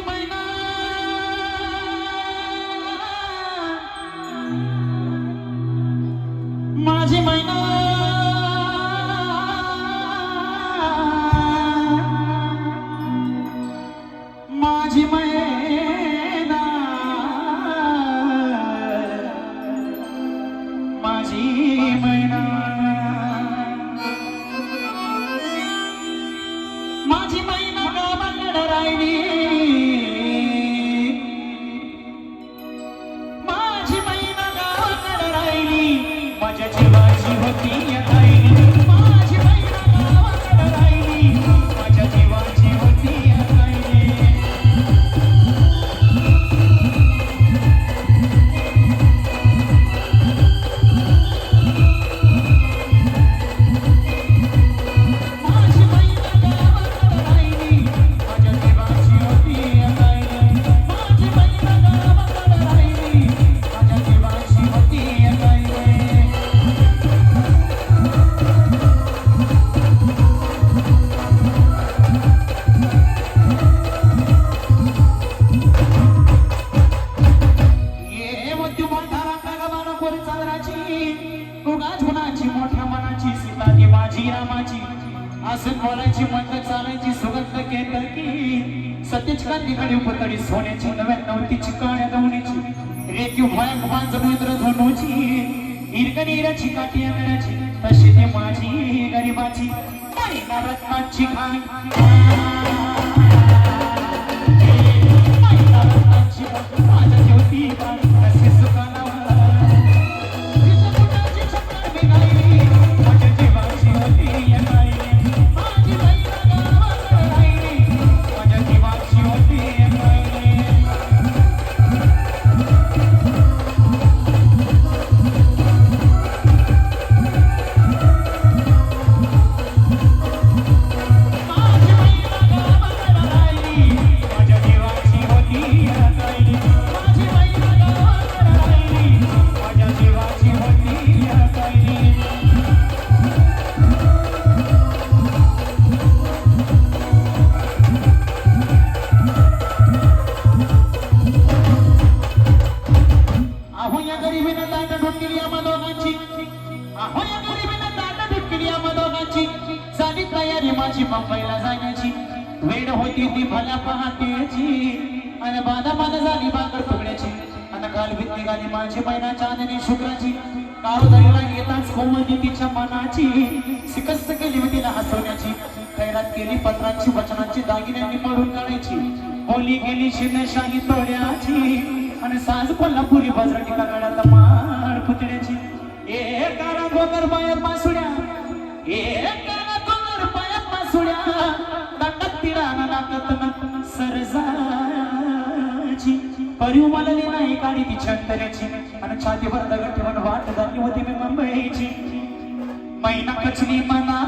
मैना माझी मैना माझी मैना माझी मैना माझी मैना गावाकडे राहिली माझी मैना गावाकडे राहिली माझ्या जीवाची होती राहिली माझी मैना गावाकडे राहिली माझ्या जीवाची होती राहिली माझी मैना गावाकडे राहिली माझ्या जीवाची होती राहिली माझी मैना गावाकडे राहिली माझ्या जीवाची होती राहिली ये मध्यमाधारा कागबाना कोरी चांदराची उगा झुनाची मोठ्या मनाची सीता ती माझी रामाची असं बोलायची मंद चालायची सुगंध केतकी सत्यच कांतीकडे उपतडी सोन्याची 99 काळ्या गवण्याची रेती भयंक मांज मुद्र धनुची हिरकणीराची काठी अंगणाची तशी ती माझी गरिबाची मैना रत्नाची खाण मैना रत्नाची माझ्या ज्योती कशी सुखाना माझ्या जीवाची होती राहिली माझी मैना गावाकडे राहिली माझ्या जीवाची होती राहिली माझी मैना गावाकडे राहिली माझ्या जीवाची होती राहिली माझी मैना गावाकडे राहिली माझ्या जीवाची होती राहिली अहो या गरिबीनं ताट ढुकली आम्हा दोघांची अहो या गरिबीनं ताट ढुकली आम्हा दोघांची झाली तयारी माझी मुंबईला जाण्याची वेळ होती ती भल्या पहाटेची आणि बाधा झाली बाकर फुगण्याची आणि गालबीत निघाली माझी मैना चांदणी शुक्राची काळोदरीला येताच कोमली तिच्या मनाची शिकस्त केली मी तिला हसवण्याची खैरात केली पत्रांची वचनांची दागिन्यांनी मळून काढायची बोली गेली शिवशाही तोड्याची आणि साज कोल्हापुरी बजरंगी कागडात मार पुतण्याची एक कारा गोगर पायात मासुड्या एक कारा गोगर पायात मासुड्या दाटात तिराना नाकात सरजाची परिव मालली नाही काढी तिच्या अंतऱ्याची आणि छातीवर दगड ठेवून वाट झाली होती मी मुंबईची मैना कचली मना